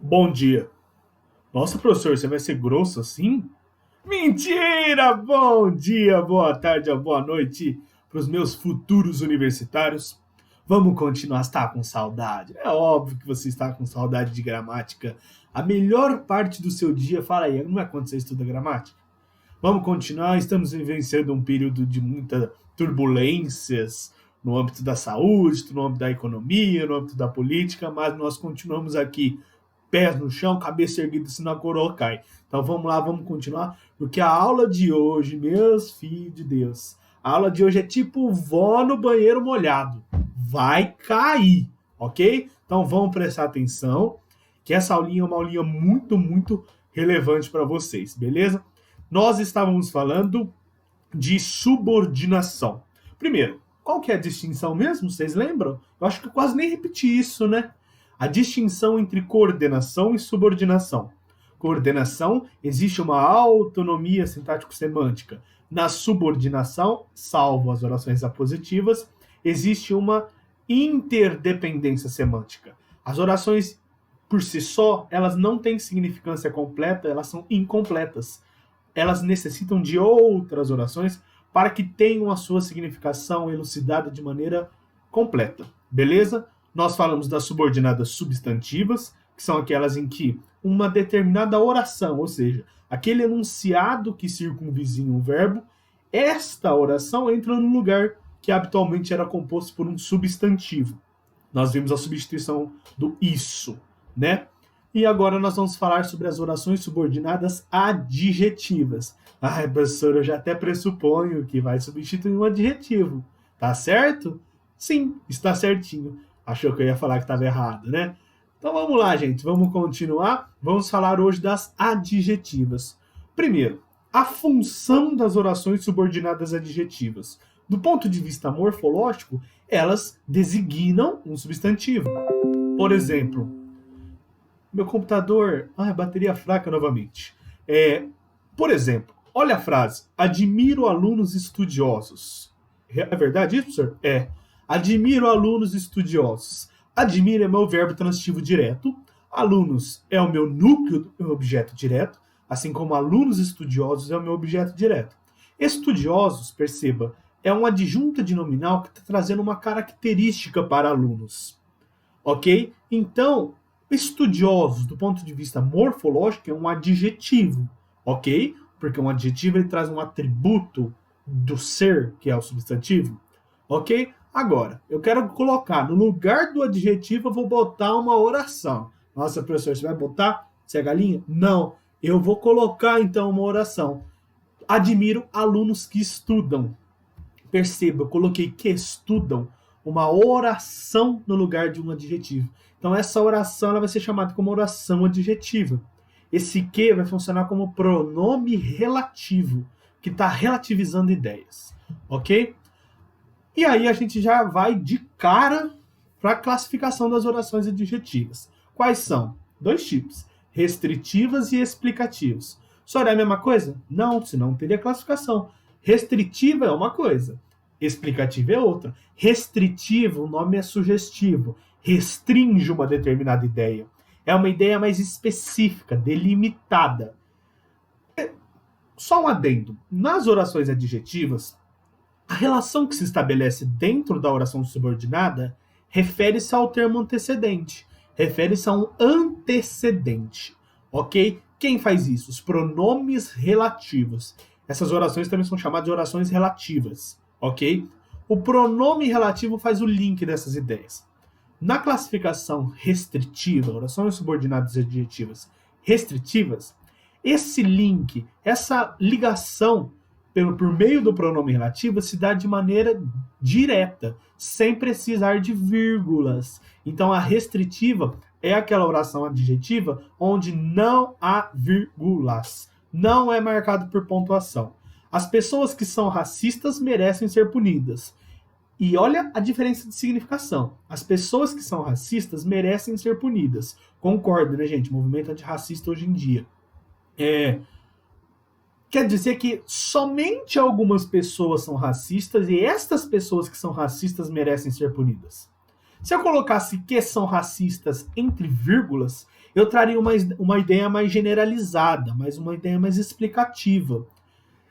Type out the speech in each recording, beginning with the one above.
Bom dia. Nossa, professor, você vai ser grosso assim? Mentira! Bom dia, boa tarde, boa noite para os meus futuros universitários. Vamos continuar. Está com saudade? É óbvio que você está com saudade de gramática. A melhor parte do seu dia, fala aí, não é quando você estuda gramática? Vamos continuar. Estamos vivenciando um período de muitas turbulências no âmbito da saúde, no âmbito da economia, no âmbito da política, mas nós continuamos aqui, pés no chão, cabeça erguida, senão a coroa cai. Então vamos lá, vamos continuar, porque a aula de hoje, meus filhos de Deus, a aula de hoje é tipo vó no banheiro molhado. Vai cair, ok? Então vamos prestar atenção, que essa aulinha é uma aulinha muito, muito relevante para vocês, beleza? Nós estávamos falando de subordinação. Primeiro, qual que é a distinção mesmo? Vocês lembram? Eu acho que eu quase nem repeti isso, né? A distinção entre coordenação e subordinação. Coordenação, existe uma autonomia sintático-semântica. Na subordinação, salvo as orações apositivas, existe uma interdependência semântica. As orações, por si só, elas não têm significância completa, elas são incompletas. Elas necessitam de outras orações para que tenham a sua significação elucidada de maneira completa. Beleza? Nós falamos das subordinadas substantivas, que são aquelas em que uma determinada oração, ou seja, aquele enunciado que circunvizinha um verbo, esta oração entra no lugar que habitualmente era composto por um substantivo. Nós vimos a substituição do isso, né? E agora nós vamos falar sobre as orações subordinadas adjetivas. Ai, professor, eu já até pressuponho que vai substituir um adjetivo. Tá certo? Sim, está certinho. Achou que eu ia falar que estava errado, né? Então vamos lá, gente. Vamos continuar. Vamos falar hoje das adjetivas. Primeiro, a função das orações subordinadas adjetivas. Do ponto de vista morfológico, elas designam um substantivo. Por exemplo, meu computador, bateria fraca novamente. Por exemplo, olha a frase: admiro alunos estudiosos. É verdade isso, professor? É. Admiro alunos estudiosos. Admiro é meu verbo transitivo direto. Alunos é o meu núcleo, o meu objeto direto, assim como alunos estudiosos é o meu objeto direto. Estudiosos, perceba, é um adjunto de nominal que está trazendo uma característica para alunos. Ok? Então, estudiosos, do ponto de vista morfológico, é um adjetivo, ok? Porque um adjetivo ele traz um atributo do ser, que é o substantivo, ok? Agora, eu quero colocar no lugar do adjetivo, eu vou botar uma oração. Nossa, professor, você vai botar? Você é galinha? Não. Eu vou colocar, então, uma oração. Admiro alunos que estudam. Perceba, eu coloquei que estudam, uma oração no lugar de um adjetivo. Então essa oração ela vai ser chamada como oração adjetiva. Esse que vai funcionar como pronome relativo, que está relativizando ideias. Ok? E aí a gente já vai de cara para a classificação das orações adjetivas. Quais são? Dois tipos: restritivas e explicativas. Só é a mesma coisa? Não, senão não teria classificação. Restritiva é uma coisa, explicativa é outra. Restritivo, o nome é sugestivo, restringe uma determinada ideia. É uma ideia mais específica, delimitada. Só um adendo: nas orações adjetivas, a relação que se estabelece dentro da oração subordinada refere-se ao termo antecedente, refere-se a um antecedente, ok? Quem faz isso? Os pronomes relativos. Essas orações também são chamadas de orações relativas, ok? O pronome relativo faz o link dessas ideias. Na classificação restritiva, orações subordinadas adjetivas restritivas, esse link, essa ligação por meio do pronome relativo se dá de maneira direta, sem precisar de vírgulas. Então a restritiva é aquela oração adjetiva onde não há vírgulas, não é marcado por pontuação. As pessoas que são racistas merecem ser punidas. E olha a diferença de significação. As pessoas que são racistas merecem ser punidas. Concordo, né, gente? Movimento antirracista hoje em dia. Quer dizer que somente algumas pessoas são racistas e estas pessoas que são racistas merecem ser punidas. Se eu colocasse que são racistas entre vírgulas, eu traria uma ideia mais generalizada, uma ideia mais explicativa.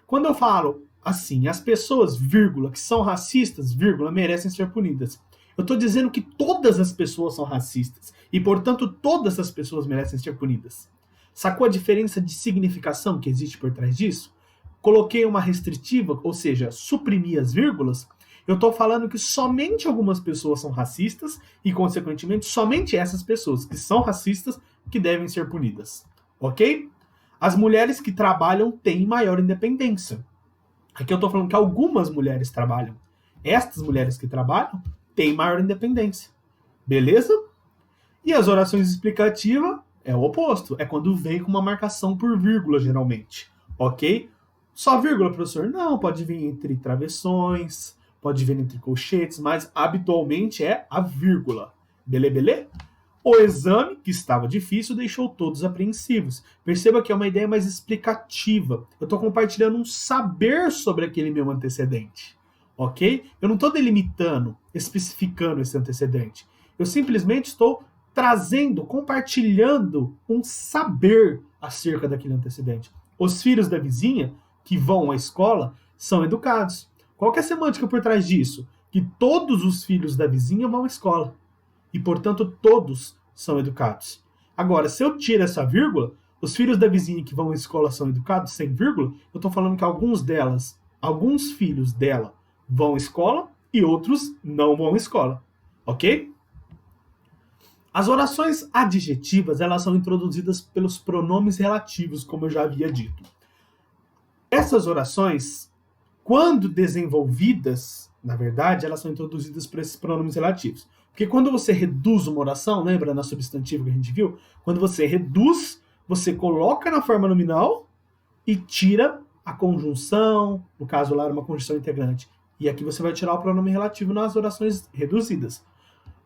Quando eu falo assim, as pessoas, vírgula, que são racistas, vírgula, merecem ser punidas. Eu estou dizendo que todas as pessoas são racistas e, portanto, todas as pessoas merecem ser punidas. Sacou a diferença de significação que existe por trás disso? Coloquei uma restritiva, ou seja, suprimi as vírgulas. Eu estou falando que somente algumas pessoas são racistas e, consequentemente, somente essas pessoas que são racistas que devem ser punidas. Ok? As mulheres que trabalham têm maior independência. Aqui eu estou falando que algumas mulheres trabalham. Estas mulheres que trabalham têm maior independência. Beleza? E as orações explicativas é o oposto. É quando vem com uma marcação por vírgula, geralmente. Ok? Só vírgula, professor? Não, pode vir entre travessões, pode vir entre colchetes, mas habitualmente é a vírgula. Belê? O exame, que estava difícil, deixou todos apreensivos. Perceba que é uma ideia mais explicativa. Eu estou compartilhando um saber sobre aquele meu antecedente. Ok? Eu não estou delimitando, especificando esse antecedente. Eu simplesmente estou trazendo, compartilhando um saber acerca daquele antecedente. Os filhos da vizinha que vão à escola são educados. Qual que é a semântica por trás disso? Que todos os filhos da vizinha vão à escola. E, portanto, todos são educados. Agora, se eu tiro essa vírgula, os filhos da vizinha que vão à escola são educados sem vírgula, eu estou falando que alguns filhos dela vão à escola e outros não vão à escola. Ok? As orações adjetivas, elas são introduzidas pelos pronomes relativos, como eu já havia dito. Essas orações, quando desenvolvidas, na verdade, elas são introduzidas por esses pronomes relativos. Porque quando você reduz uma oração, lembra na substantiva que a gente viu? Quando você reduz, você coloca na forma nominal e tira a conjunção, no caso lá era uma conjunção integrante. E aqui você vai tirar o pronome relativo nas orações reduzidas.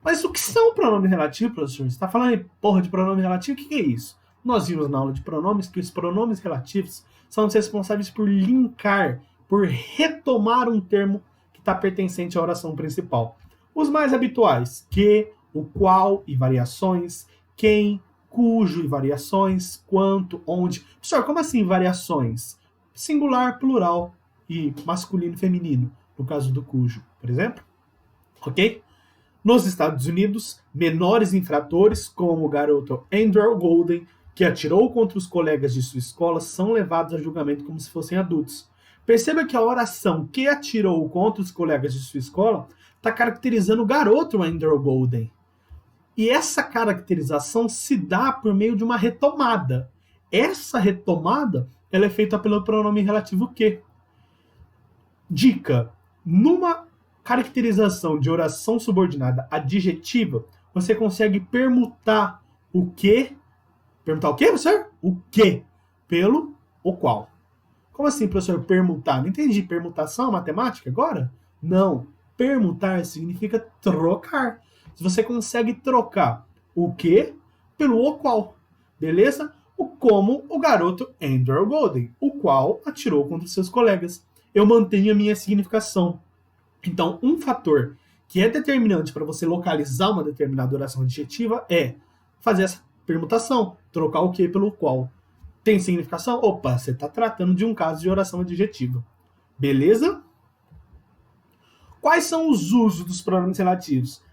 Mas o que são pronomes relativos, professor? Você está falando de porra de pronome relativo? O que é isso? Nós vimos na aula de pronomes que os pronomes relativos são os responsáveis por linkar, por retomar um termo que está pertencente à oração principal. Os mais habituais, que, o qual e variações, quem, cujo e variações, quanto, onde. Professor, como assim variações? Singular, plural e masculino e feminino, no caso do cujo, por exemplo. Ok? Nos Estados Unidos, menores infratores, como o garoto Andrew Golden, que atirou contra os colegas de sua escola, são levados a julgamento como se fossem adultos. Perceba que a oração que atirou contra os colegas de sua escola está caracterizando o garoto Andrew Golden. E essa caracterização se dá por meio de uma retomada. Essa retomada ela é feita pelo pronome relativo que. Dica: numa caracterização de oração subordinada adjetiva, você consegue permutar o que. Permutar o que, professor? O que pelo o qual. Como assim, professor, permutar? Não entendi. Permutação matemática agora? Não. Permutar significa trocar. Se você consegue trocar o que pelo o qual. Beleza? Como o garoto Andrew Golden, o qual atirou contra seus colegas. Eu mantenho a minha significação. Então, um fator que é determinante para você localizar uma determinada oração adjetiva é fazer essa permutação, trocar o que pelo qual. Tem significação? Opa, você está tratando de um caso de oração adjetiva. Beleza? Quais são os usos dos pronomes relativos?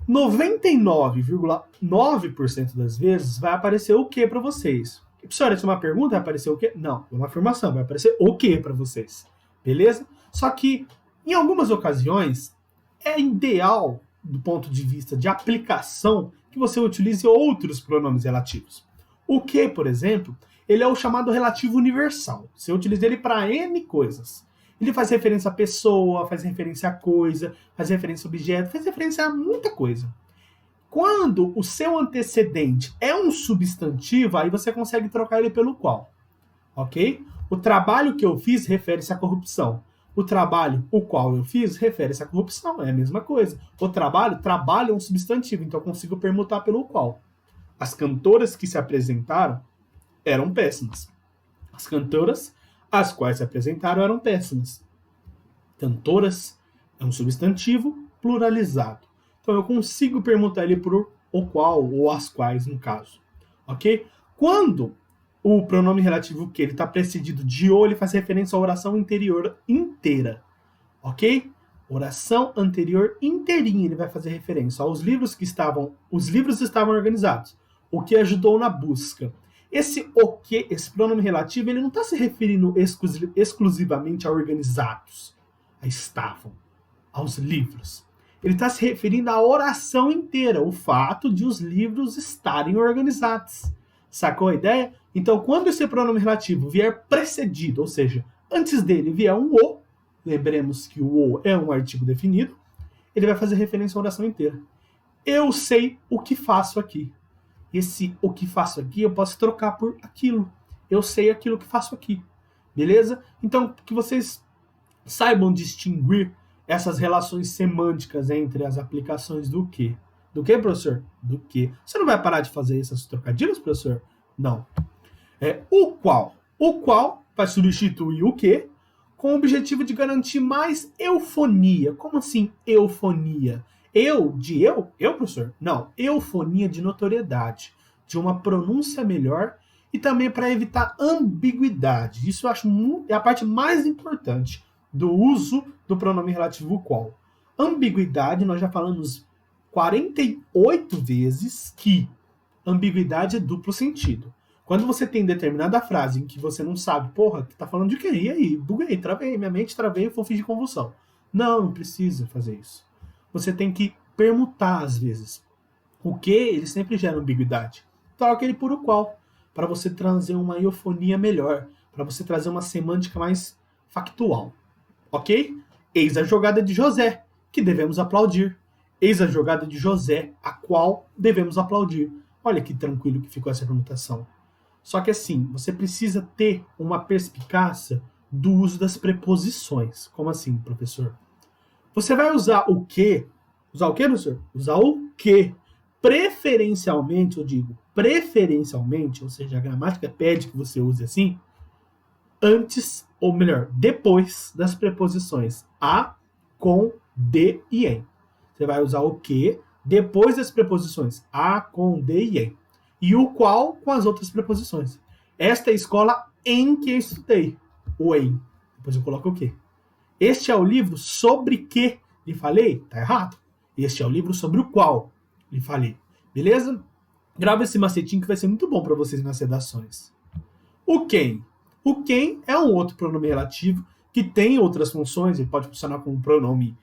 99,9% das vezes vai aparecer o que para vocês. Professor, isso é uma pergunta? Vai aparecer o quê? Não, é uma afirmação, vai aparecer o que para vocês. Beleza? Só que, em algumas ocasiões, é ideal, do ponto de vista de aplicação, que você utilize outros pronomes relativos. O que, por exemplo, ele é o chamado relativo universal. Você utiliza ele para N coisas. Ele faz referência a pessoa, faz referência a coisa, faz referência a objeto, faz referência a muita coisa. Quando o seu antecedente é um substantivo, aí você consegue trocar ele pelo qual. Ok? O trabalho que eu fiz refere-se à corrupção. O trabalho o qual eu fiz refere-se à corrupção. É a mesma coisa. O trabalho é um substantivo, então eu consigo permutar pelo qual. As cantoras que se apresentaram eram péssimas. As cantoras as quais se apresentaram eram péssimas. Cantoras é um substantivo pluralizado. Então eu consigo permutar ele por o qual ou as quais, no caso. Ok? Quando o pronome relativo que ele está precedido de o, ele faz referência à oração anterior inteira. Ok? Oração anterior inteirinha ele vai fazer referência aos livros que estavam... Os livros estavam organizados. O que ajudou na busca. Esse o que, esse pronome relativo, ele não está se referindo exclusivamente a organizados. A estavam. Aos livros. Ele está se referindo à oração inteira. O fato de os livros estarem organizados. Sacou a ideia? Então, quando esse pronome relativo vier precedido, ou seja, antes dele vier um o, lembremos que o é um artigo definido, ele vai fazer referência à oração inteira. Eu sei o que faço aqui. Esse o que faço aqui eu posso trocar por aquilo. Eu sei aquilo que faço aqui. Beleza? Então, que vocês saibam distinguir essas relações semânticas entre as aplicações do que. Do que, professor? Do que. Você não vai parar de fazer essas trocadilhos, professor? Não. O qual. O qual vai substituir o que com o objetivo de garantir mais eufonia. Como assim eufonia? Eu, professor? Não. Eufonia de notoriedade, de uma pronúncia melhor e também para evitar ambiguidade. Isso eu acho é a parte mais importante do uso do pronome relativo qual. Ambiguidade, nós já falamos 48 vezes que ambiguidade é duplo sentido. Quando você tem determinada frase em que você não sabe, porra, tá falando de quê? E aí? Buguei, travei, minha mente travei, vou fingir convulsão. Não precisa fazer isso. Você tem que permutar às vezes. O que, ele sempre gera ambiguidade. Troca ele por o qual, para você trazer uma eufonia melhor, para você trazer uma semântica mais factual. Ok? Eis a jogada de José, que devemos aplaudir. Eis a jogada de José, a qual devemos aplaudir. Olha que tranquilo que ficou essa permutação. Só que assim, você precisa ter uma perspicácia do uso das preposições. Como assim, professor? Você vai usar o que? Usar o que, professor? Usar o que. Preferencialmente, eu digo, preferencialmente, ou seja, a gramática pede que você use assim, antes, ou melhor, depois das preposições a, com, de e em. Você vai usar o que depois das preposições a, com, de e em. E o qual com as outras preposições. Esta é a escola em que eu estudei. O em. Depois eu coloco o que. Este é o livro sobre que lhe falei? Tá errado. Este é o livro sobre o qual lhe falei. Beleza? Grava esse macetinho que vai ser muito bom para vocês nas redações. O quem. O quem é um outro pronome relativo que tem outras funções. Ele pode funcionar como um pronome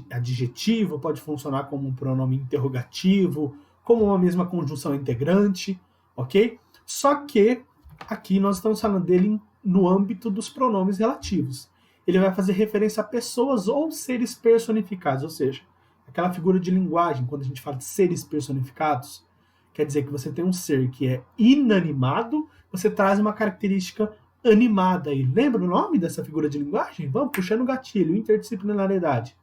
adjetivo, pode funcionar como um pronome interrogativo, como uma mesma conjunção integrante, ok? Só que aqui nós estamos falando dele no âmbito dos pronomes relativos. Ele vai fazer referência a pessoas ou seres personificados, ou seja, aquela figura de linguagem, quando a gente fala de seres personificados, quer dizer que você tem um ser que é inanimado, você traz uma característica animada. E lembra o nome dessa figura de linguagem? Vamos puxando o gatilho, interdisciplinariedade.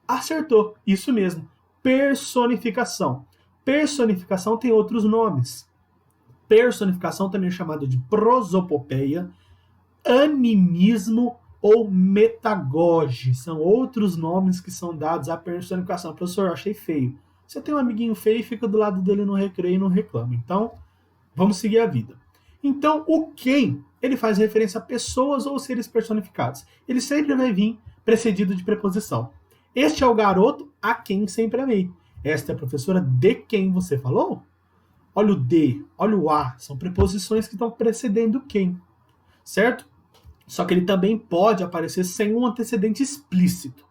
Acertou, isso mesmo. Personificação. Personificação tem outros nomes. Personificação também é chamada de prosopopeia, animismo ou metagoge. São outros nomes que são dados à personificação. Professor, eu achei feio. Você tem um amiguinho feio e fica do lado dele no recreio e não reclama. Então, vamos seguir a vida. Então, o quem, ele faz referência a pessoas ou seres personificados. Ele sempre vai vir precedido de preposição. Este é o garoto a quem sempre amei. Esta é a professora de quem você falou? Olha o de, olha o a. São preposições que estão precedendo quem. Certo? Só que ele também pode aparecer sem um antecedente explícito.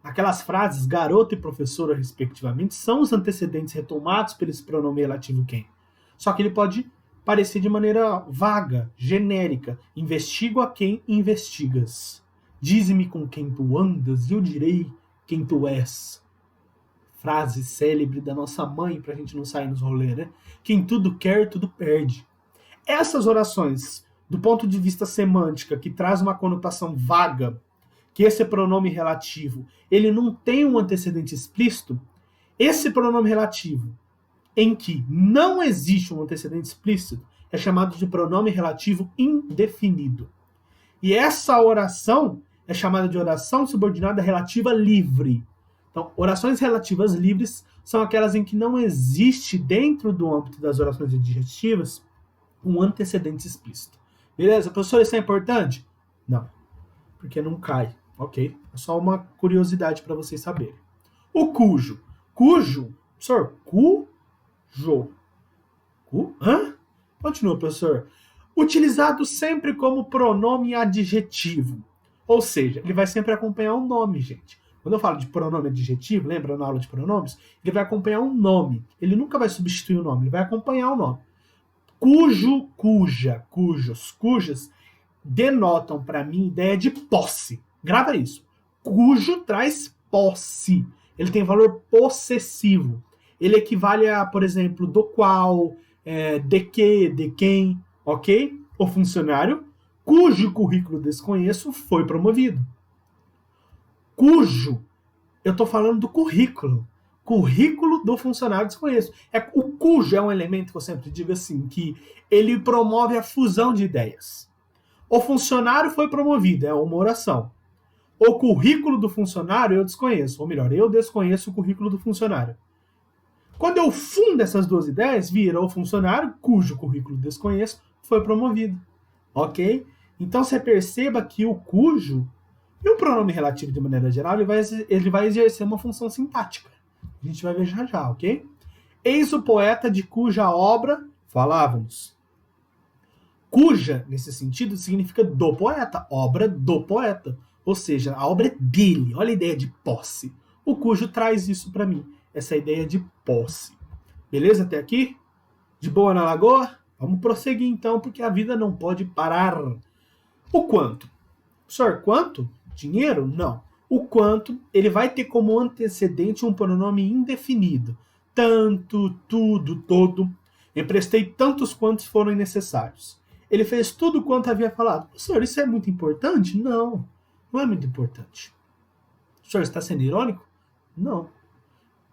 Aquelas frases garoto e professora, respectivamente, são os antecedentes retomados por esse pronome relativo quem. Só que ele pode aparecer de maneira vaga, genérica. Investigo a quem investigas. Dize-me com quem tu andas e eu direi quem tu és. Frase célebre da nossa mãe pra gente não sair nos rolês, né? Quem tudo quer, tudo perde. Essas orações, do ponto de vista semântica, que traz uma conotação vaga, que esse pronome relativo, ele não tem um antecedente explícito, esse pronome relativo, em que não existe um antecedente explícito, é chamado de pronome relativo indefinido. E essa oração é chamada de oração subordinada relativa livre. Então, orações relativas livres são aquelas em que não existe, dentro do âmbito das orações adjetivas, um antecedente explícito. Beleza? Professor, isso é importante? Não, porque não cai, ok? É só uma curiosidade para vocês saberem. O cujo. Cujo, professor, cujo. Hã? Continua, professor. Utilizado sempre como pronome adjetivo. Ou seja, ele vai sempre acompanhar um nome, gente. Quando eu falo de pronome adjetivo, lembra na aula de pronomes? Ele vai acompanhar um nome. Ele nunca vai substituir o nome, ele vai acompanhar o nome. Cujo, cuja, cujos, cujas denotam para mim ideia de posse. Grava isso. Cujo traz posse. Ele tem valor possessivo. Ele equivale a, por exemplo, do qual, de que, de quem, ok? O funcionário cujo currículo desconheço foi promovido. Cujo, eu estou falando do currículo. Currículo do funcionário desconheço. O cujo é um elemento que eu sempre digo assim, que ele promove a fusão de ideias. O funcionário foi promovido, é uma oração. O currículo do funcionário eu desconheço. Ou melhor, eu desconheço o currículo do funcionário. Quando eu fundo essas duas ideias, vira o funcionário, cujo currículo desconheço, foi promovido. Ok? Então você perceba que o cujo e o pronome relativo, de maneira geral, ele vai exercer uma função sintática. A gente vai ver já já, ok? Eis o poeta de cuja obra falávamos. Cuja, nesse sentido, significa do poeta, obra do poeta. Ou seja, a obra é dele. Olha a ideia de posse. O cujo traz isso para mim, essa ideia de posse. Beleza até aqui? De boa na lagoa? Vamos prosseguir então, porque a vida não pode parar. O quanto? Professor, quanto? Dinheiro? Não. O quanto, ele vai ter como antecedente um pronome indefinido. Tanto, tudo, todo. Emprestei tantos quantos forem necessários. Ele fez tudo quanto havia falado. Professor, isso é muito importante? Não, não é muito importante. O senhor está sendo irônico? Não.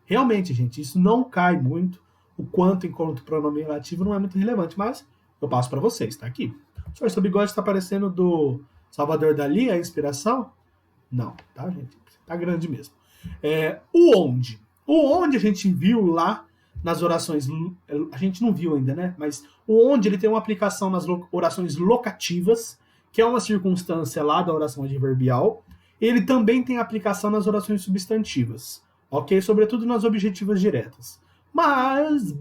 Realmente, gente, isso não cai muito. O quanto enquanto pronome relativo não é muito relevante, mas eu passo para vocês, tá aqui. O senhor, seu bigode está parecendo do Salvador Dalí, a inspiração? Não, tá, gente? Tá grande mesmo. O onde. O onde a gente viu lá nas orações... A gente não viu ainda, né? Mas o onde ele tem uma aplicação nas orações locativas, que é uma circunstância lá da oração adverbial. Ele também tem aplicação nas orações substantivas, ok? Sobretudo nas objetivas diretas. Mas,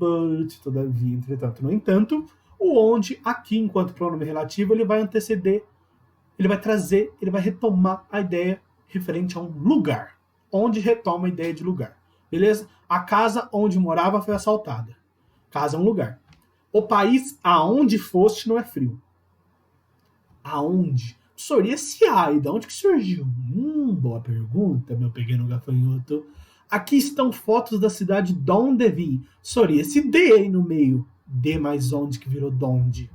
todavia, entretanto, no entanto, o onde aqui, enquanto pronome relativo, ele vai anteceder, ele vai trazer, ele vai retomar a ideia referente a um lugar. Onde retoma a ideia de lugar. Beleza? A casa onde morava foi assaltada. Casa é um lugar. O país aonde foste não é frio. Aonde? Professor, e esse ai? De onde que surgiu? Boa pergunta, meu pequeno gafanhoto. Aqui estão fotos da cidade de onde vim. Professor, e esse D aí no meio? D mais onde que virou donde?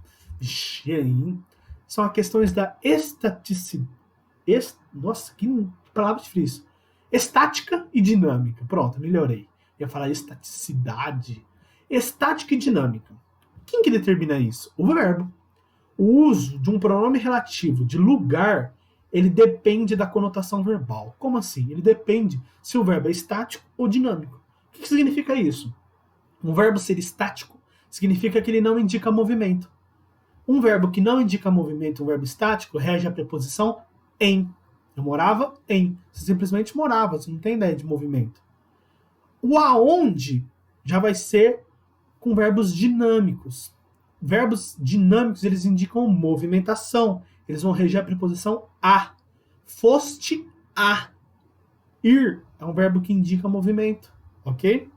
Hein? São as questões da estaticidade. Nossa, que palavra difícil. Estática e dinâmica. Pronto, melhorei. Eu ia falar estaticidade. Estática e dinâmica. Quem que determina isso? O verbo. O uso de um pronome relativo de lugar, ele depende da conotação verbal. Como assim? Ele depende se o verbo é estático ou dinâmico. O que significa isso? Um verbo ser estático significa que ele não indica movimento. Um verbo que não indica movimento, um verbo estático, rege a preposição em. Eu morava em. Você simplesmente morava, você não tem ideia de movimento. O aonde já vai ser com verbos dinâmicos. Verbos dinâmicos, eles indicam movimentação. Eles vão reger a preposição a. Foste a. Ir é um verbo que indica movimento, ok?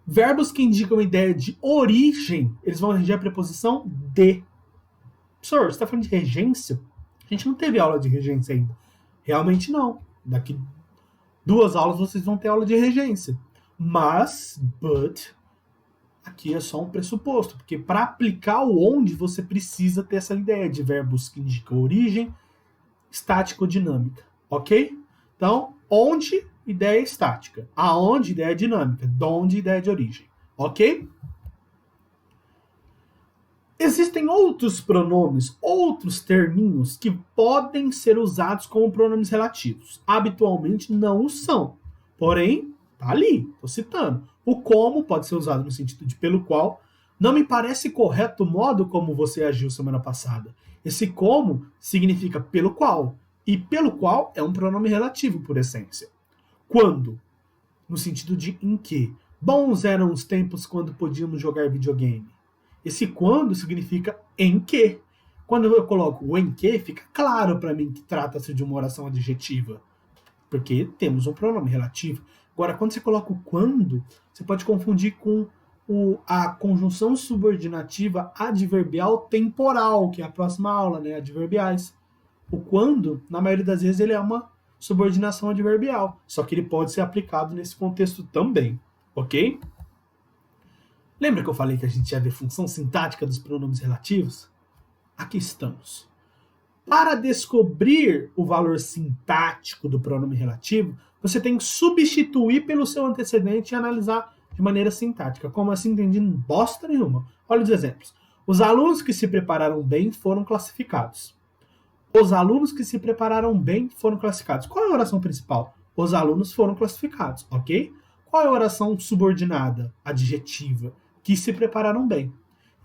Verbos que indicam ideia de origem, eles vão reger a preposição de. Professor, você está falando de regência? A gente não teve aula de regência ainda. Realmente não. Daqui 2 aulas vocês vão ter aula de regência. Mas, aqui é só um pressuposto. Porque para aplicar o onde, você precisa ter essa ideia de verbos que indicam origem, estática ou dinâmica. Ok? Então, onde, ideia estática. Aonde, ideia dinâmica. Donde, ideia de origem. Ok? Existem outros pronomes, outros terminhos que podem ser usados como pronomes relativos. Habitualmente não o são. Porém, tá ali, tô citando. O como pode ser usado no sentido de pelo qual. Não me parece correto o modo como você agiu semana passada. Esse como significa pelo qual. E pelo qual é um pronome relativo, por essência. Quando? No sentido de em que. Bons eram os tempos quando podíamos jogar videogame. Esse quando significa em que. Quando eu coloco o em que, fica claro para mim que trata-se de uma oração adjetiva. Porque temos um pronome relativo. Agora, quando você coloca o quando, você pode confundir com a conjunção subordinativa adverbial temporal, que é a próxima aula, né? Adverbiais. O quando, na maioria das vezes, ele é uma subordinação adverbial. Só que ele pode ser aplicado nesse contexto também. Ok? Lembra que eu falei que a gente ia ver função sintática dos pronomes relativos? Aqui estamos. Para descobrir o valor sintático do pronome relativo, você tem que substituir pelo seu antecedente e analisar de maneira sintática. Como assim? Entendi bosta nenhuma. Olha os exemplos. Os alunos que se prepararam bem foram classificados. Os alunos que se prepararam bem foram classificados. Qual é a oração principal? Os alunos foram classificados, ok? Qual é a oração subordinada, adjetiva? Que se prepararam bem.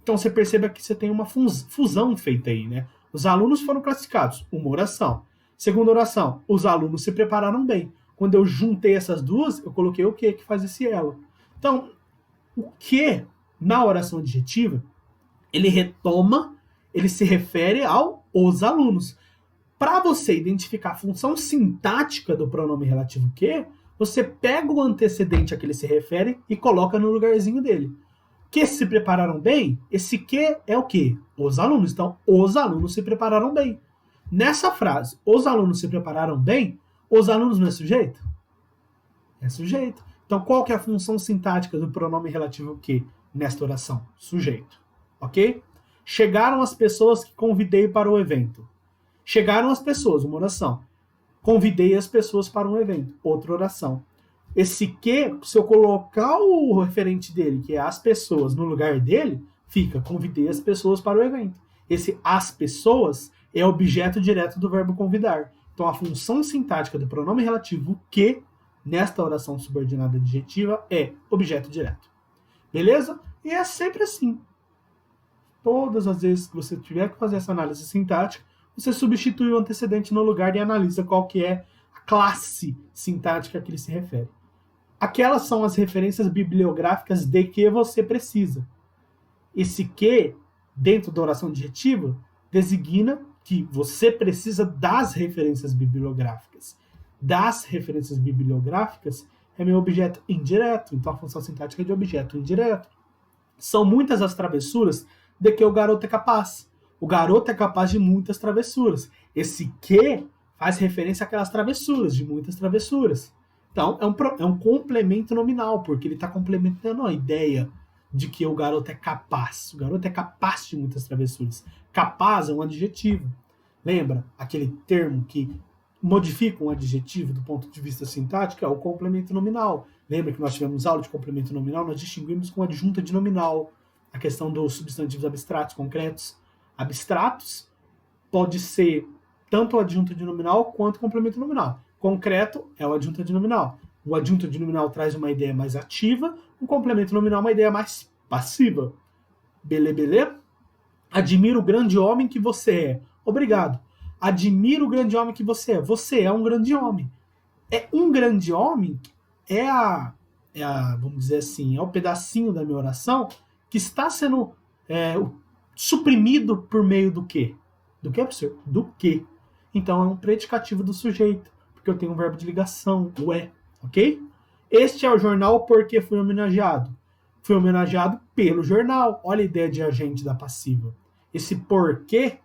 Então você perceba que você tem uma fusão feita aí, né? Os alunos foram classificados, uma oração. Segunda oração, os alunos se prepararam bem. Quando eu juntei essas duas, eu coloquei o que faz esse elo. Então, o que na oração adjetiva, ele se refere os alunos. Para você identificar a função sintática do pronome relativo que, você pega o antecedente a que ele se refere e coloca no lugarzinho dele. Que se prepararam bem, esse que é o quê? Os alunos. Então, os alunos se prepararam bem. Nessa frase, os alunos se prepararam bem, os alunos não é sujeito? É sujeito. Então, qual que é a função sintática do pronome relativo que nesta oração? Sujeito. Ok? Chegaram as pessoas que convidei para o evento. Chegaram as pessoas, uma oração. Convidei as pessoas para um evento, outra oração. Esse que, se eu colocar o referente dele, que é as pessoas, no lugar dele, fica convidei as pessoas para o evento. Esse as pessoas é objeto direto do verbo convidar. Então a função sintática do pronome relativo que, nesta oração subordinada adjetiva, é objeto direto. Beleza? E é sempre assim. Todas as vezes que você tiver que fazer essa análise sintática, você substitui o antecedente no lugar e analisa qual que é a classe sintática a que ele se refere. Aquelas são as referências bibliográficas de que você precisa. Esse que, dentro da oração adjetiva, designa que você precisa das referências bibliográficas. Das referências bibliográficas é meu objeto indireto, então a função sintática é de objeto indireto. São muitas as travessuras de que o garoto é capaz. O garoto é capaz de muitas travessuras. Esse que faz referência àquelas travessuras, de muitas travessuras. Então, é um complemento nominal, porque ele está complementando a ideia de que o garoto é capaz. O garoto é capaz de muitas travessuras. Capaz é um adjetivo. Lembra aquele termo que modifica um adjetivo do ponto de vista sintático? É o complemento nominal. Lembra que nós tivemos aula de complemento nominal? Nós distinguimos com adjunta de nominal. A questão dos substantivos abstratos, concretos. Abstratos pode ser tanto o adjunto de nominal quanto o complemento nominal. Concreto é o adjunto de nominal. O adjunto de nominal traz uma ideia mais ativa, o complemento nominal uma ideia mais passiva. Belê? Admiro o grande homem que você é. Obrigado. Admiro o grande homem que você é. Você é um grande homem. É um grande homem vamos dizer assim, é o pedacinho da minha oração que está sendo suprimido por meio do quê? Do que, professor? Do que. Então é um predicativo do sujeito, porque eu tenho um verbo de ligação, o é, ok? Este é o jornal porque fui homenageado. Fui homenageado pelo jornal. Olha a ideia de agente da passiva. Esse porquê,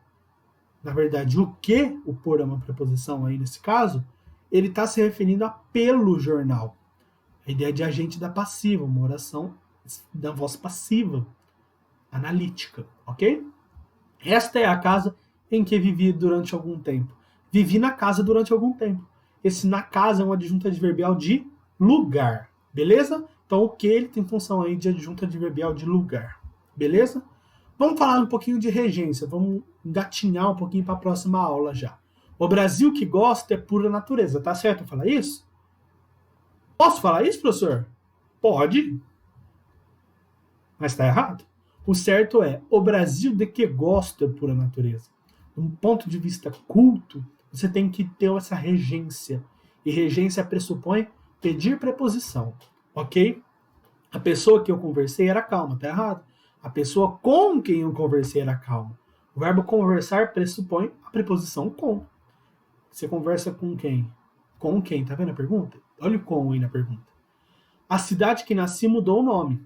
na verdade, o que, o por é uma preposição aí nesse caso, ele está se referindo a pelo jornal. A ideia de agente da passiva, uma oração da voz passiva, analítica, ok? Esta é a casa em que vivi durante algum tempo. Vivi na casa durante algum tempo. Esse na casa é um adjunto adverbial de lugar, beleza? Então o que ele tem função aí de adjunto adverbial de lugar, beleza? Vamos falar um pouquinho de regência, vamos engatinhar um pouquinho para a próxima aula já. O Brasil que gosta é pura natureza, tá certo eu falar isso? Posso falar isso, professor? Pode, mas está errado. O certo é, o Brasil de que gosta por a natureza. De um ponto de vista culto, você tem que ter essa regência. E regência pressupõe pedir preposição, ok? A pessoa que eu conversei era calma, tá errado. A pessoa com quem eu conversei era calma. O verbo conversar pressupõe a preposição com. Você conversa com quem? Com quem? Tá vendo a pergunta? Olha o com aí na pergunta. A cidade que nasci mudou o nome.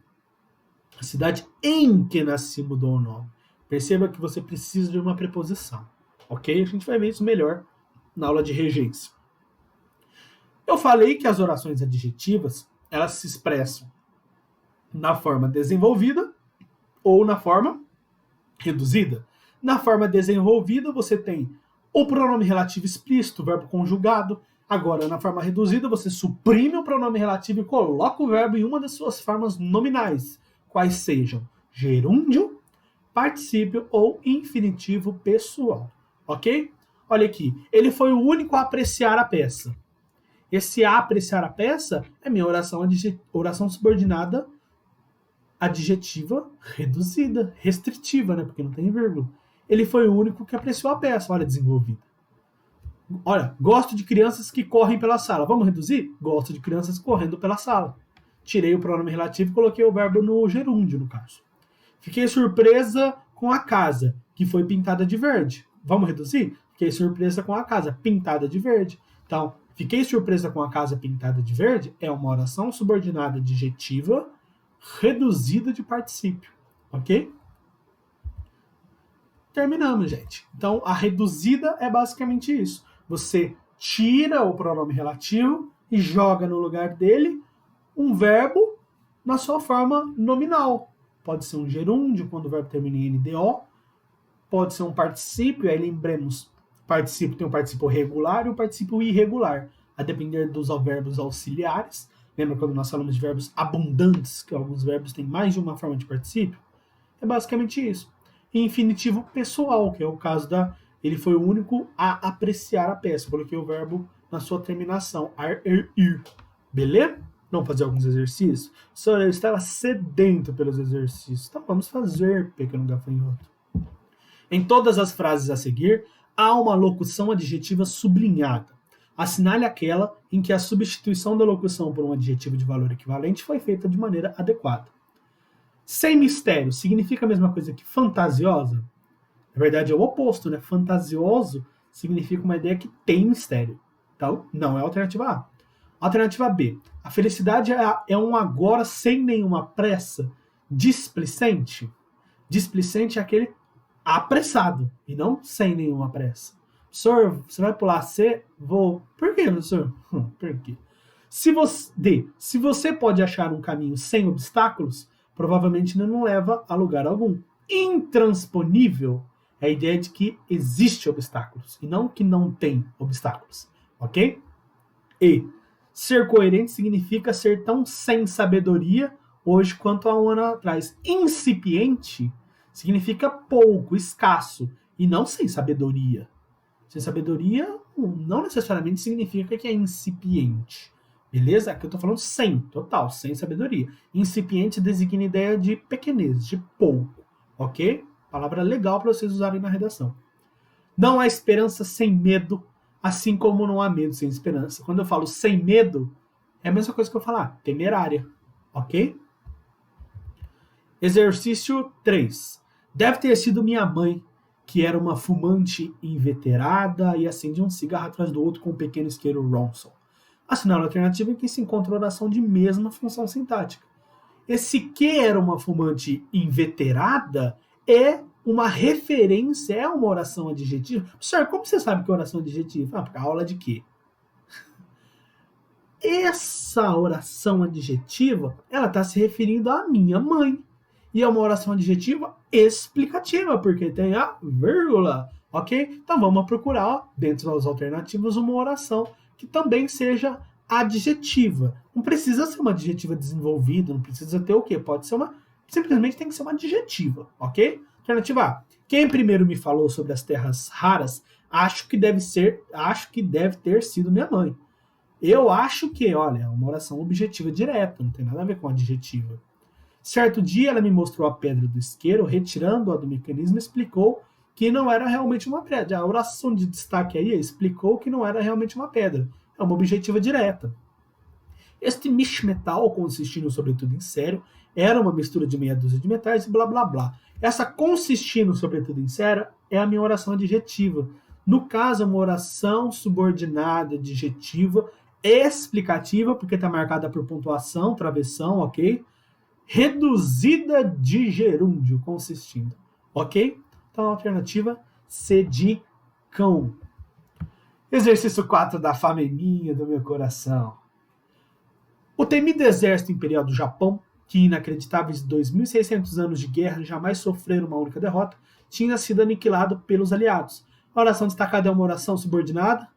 A cidade em que nasci mudou o nome. Perceba que você precisa de uma preposição. Ok? A gente vai ver isso melhor na aula de regência. Eu falei que as orações adjetivas, elas se expressam na forma desenvolvida ou na forma reduzida. Na forma desenvolvida, você tem o pronome relativo explícito, o verbo conjugado. Agora, na forma reduzida, você suprime o pronome relativo e coloca o verbo em uma das suas formas nominais, quais sejam gerúndio, particípio ou infinitivo pessoal. Ok? Olha aqui, ele foi o único a apreciar a peça. Esse a apreciar a peça é minha oração subordinada adjetiva reduzida, restritiva, né? Porque não tem vírgula. Ele foi o único que apreciou a peça, olha, desenvolvida. Olha, gosto de crianças que correm pela sala. Vamos reduzir? Gosto de crianças correndo pela sala. Tirei o pronome relativo e coloquei o verbo no gerúndio, no caso. Fiquei surpresa com a casa, que foi pintada de verde. Vamos reduzir? Fiquei surpresa com a casa pintada de verde. Então, fiquei surpresa com a casa pintada de verde é uma oração subordinada adjetiva reduzida de particípio. Ok? Terminamos, gente. Então, a reduzida é basicamente isso. Você tira o pronome relativo e joga no lugar dele um verbo na sua forma nominal. Pode ser um gerúndio, quando o verbo termina em NDO. Pode ser um particípio, aí lembremos, particípio tem um particípio regular e um particípio irregular, a depender dos verbos auxiliares. Lembra quando nós falamos de verbos abundantes, que alguns verbos têm mais de uma forma de particípio? É basicamente isso. E infinitivo pessoal, que é o caso da... Ele foi o único a apreciar a peça. Coloquei o verbo na sua terminação. Ar, ir. Beleza? Vamos fazer alguns exercícios? Só eu estava sedento pelos exercícios. Então vamos fazer, pequeno gafanhoto. Em todas as frases a seguir, há uma locução adjetiva sublinhada. Assinale aquela em que a substituição da locução por um adjetivo de valor equivalente foi feita de maneira adequada. Sem mistério significa a mesma coisa que fantasiosa? Na verdade é o oposto, né? Fantasioso significa uma ideia que tem mistério. Então, não é a alternativa A. Alternativa B. A felicidade é um agora sem nenhuma pressa. Displicente. Displicente é aquele apressado e não sem nenhuma pressa. Professor, você vai pular C? Vou. Por quê, professor? Por quê? Se você pode achar um caminho sem obstáculos, provavelmente não leva a lugar algum. Intransponível é a ideia de que existe obstáculos e não que não tem obstáculos. Ok? E ser coerente significa ser tão sem sabedoria hoje quanto há um ano atrás. Incipiente significa pouco, escasso, e não sem sabedoria. Sem sabedoria não necessariamente significa que é incipiente. Beleza? Aqui eu tô falando sem, total, sem sabedoria. Incipiente designa a ideia de pequenez, de pouco. Ok? Palavra legal para vocês usarem na redação. Não há esperança sem medo, assim como não há medo sem esperança. Quando eu falo sem medo, é a mesma coisa que eu falar, temerária. Ok? Exercício 3. Deve ter sido minha mãe, que era uma fumante inveterada e acendia um cigarro atrás do outro com um pequeno isqueiro Ronson. Assinale a alternativa em que se encontra oração de mesma função sintática. Esse que era uma fumante inveterada é uma referência, é uma oração adjetiva. Professor, como você sabe que é oração adjetiva? Porque a aula de quê? Essa oração adjetiva, ela está se referindo à minha mãe. E é uma oração adjetiva explicativa, porque tem a vírgula, ok? Então vamos procurar, ó, dentro das alternativas, uma oração que também seja adjetiva. Não precisa ser uma adjetiva desenvolvida, não precisa ter o quê? Pode ser uma... Simplesmente tem que ser uma adjetiva, ok? Alternativa A. Quem primeiro me falou sobre as terras raras, acho que deve ter sido minha mãe. Eu acho que, olha, é uma oração objetiva direta, não tem nada a ver com adjetiva. Certo dia ela me mostrou a pedra do isqueiro, retirando-a do mecanismo, e explicou que não era realmente uma pedra. A oração de destaque aí explicou que não era realmente uma pedra. É uma objetiva direta. Este metal, consistindo sobretudo em sério, era uma mistura de meia dúzia de metais e blá blá blá. Essa consistindo sobretudo em sério é a minha oração adjetiva. No caso, é uma oração subordinada adjetiva explicativa, porque está marcada por pontuação, travessão, ok? Reduzida de gerúndio, consistindo, ok? Então, a alternativa C de cão. Exercício 4 da fame minha, do meu coração. O temido exército imperial do Japão, que inacreditáveis 2.600 anos de guerra jamais sofreram uma única derrota, tinha sido aniquilado pelos aliados. A oração destacada é uma oração subordinada?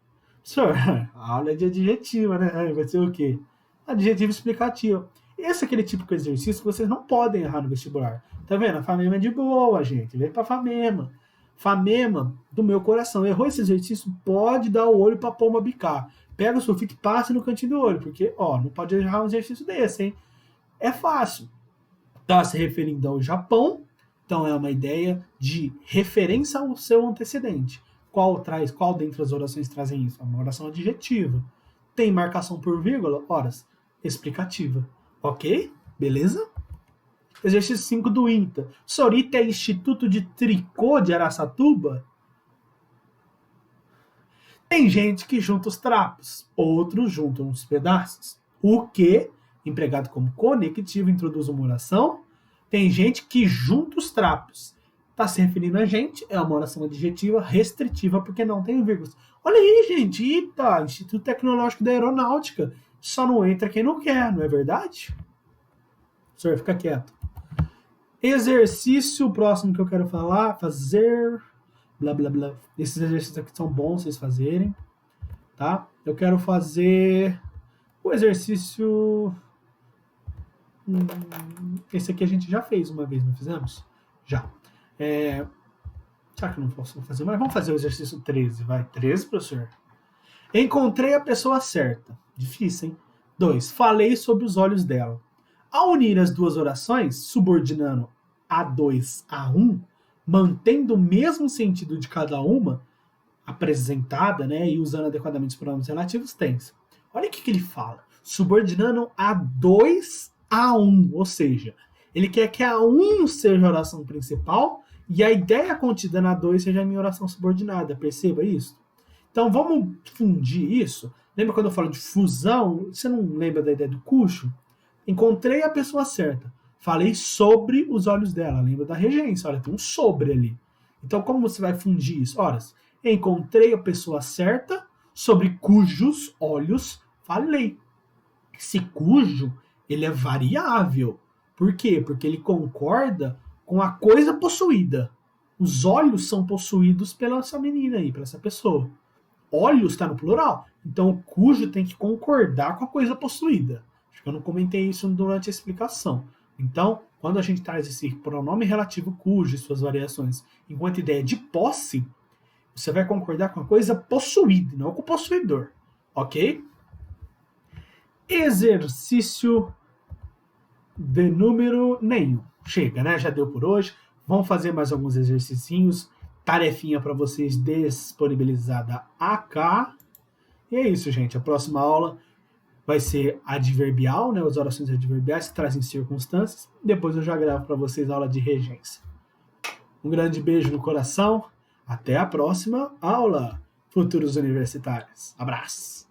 Senhor, a aula é de adjetiva, né? Vai ser o quê? Adjetivo explicativo. Esse é aquele típico exercício que vocês não podem errar no vestibular. Tá vendo? A Famema é de boa, gente. Vem pra Famema. Famema do meu coração. Errou esse exercício, pode dar o olho pra pomba bicar. Pega o sulfite e passe no cantinho do olho, porque, ó, não pode errar um exercício desse, hein? É fácil. Tá se referindo ao Japão, então é uma ideia de referência ao seu antecedente. Qual dentre as orações trazem isso? É uma oração adjetiva. Tem marcação por vírgula? Horas. Explicativa. Ok? Beleza? Exercício 5 do INTA. Sorita é Instituto de Tricô de Araçatuba? Tem gente que junta os trapos, outros juntam os pedaços. O que, empregado como conectivo, introduz uma oração. Tem gente que junta os trapos. Está se referindo a gente, é uma oração adjetiva restritiva porque não tem vírgulas. Olha aí, gente, ITA, Instituto Tecnológico da Aeronáutica. Só não entra quem não quer, não é verdade? O senhor fica quieto. Exercício próximo que eu quero fazer... Blá, blá, blá. Esses exercícios aqui são bons vocês fazerem, tá? Eu quero fazer o exercício... Esse aqui a gente já fez uma vez, não fizemos? Já. Será que eu não posso fazer? Mas vamos fazer o exercício 13, vai. 13, professor? Encontrei a pessoa certa. Difícil, hein? 2. Falei sobre os olhos dela. Ao unir as duas orações, subordinando A2 a 1, mantendo o mesmo sentido de cada uma, apresentada, né, e usando adequadamente os pronomes relativos, tens. Olha o que ele fala. Subordinando A2 a 1, ou seja, ele quer que a 1 seja a oração principal e a ideia contida na 2 seja a minha oração subordinada. Perceba isso? Então vamos fundir isso. Lembra quando eu falo de fusão? Você não lembra da ideia do cucho? Encontrei a pessoa certa. Falei sobre os olhos dela. Lembra da regência? Olha, tem um sobre ali. Então, como você vai fundir isso? Ora, encontrei a pessoa certa sobre cujos olhos falei. Esse cujo, ele é variável. Por quê? Porque ele concorda com a coisa possuída. Os olhos são possuídos pela essa menina aí, pela essa pessoa. Olhos está no plural. Então, o cujo tem que concordar com a coisa possuída. Acho que eu não comentei isso durante a explicação. Então, quando a gente traz esse pronome relativo cujo e suas variações enquanto ideia de posse, você vai concordar com a coisa possuída, não com o possuidor. Ok? Exercício de número nenhum. Chega, né? Já deu por hoje. Vamos fazer mais alguns exercicinhos. Tarefinha para vocês disponibilizada acá. E é isso, gente. A próxima aula vai ser adverbial, né? As orações adverbiais que trazem circunstâncias. Depois eu já gravo para vocês a aula de regência. Um grande beijo no coração. Até a próxima aula, futuros universitários. Abraço!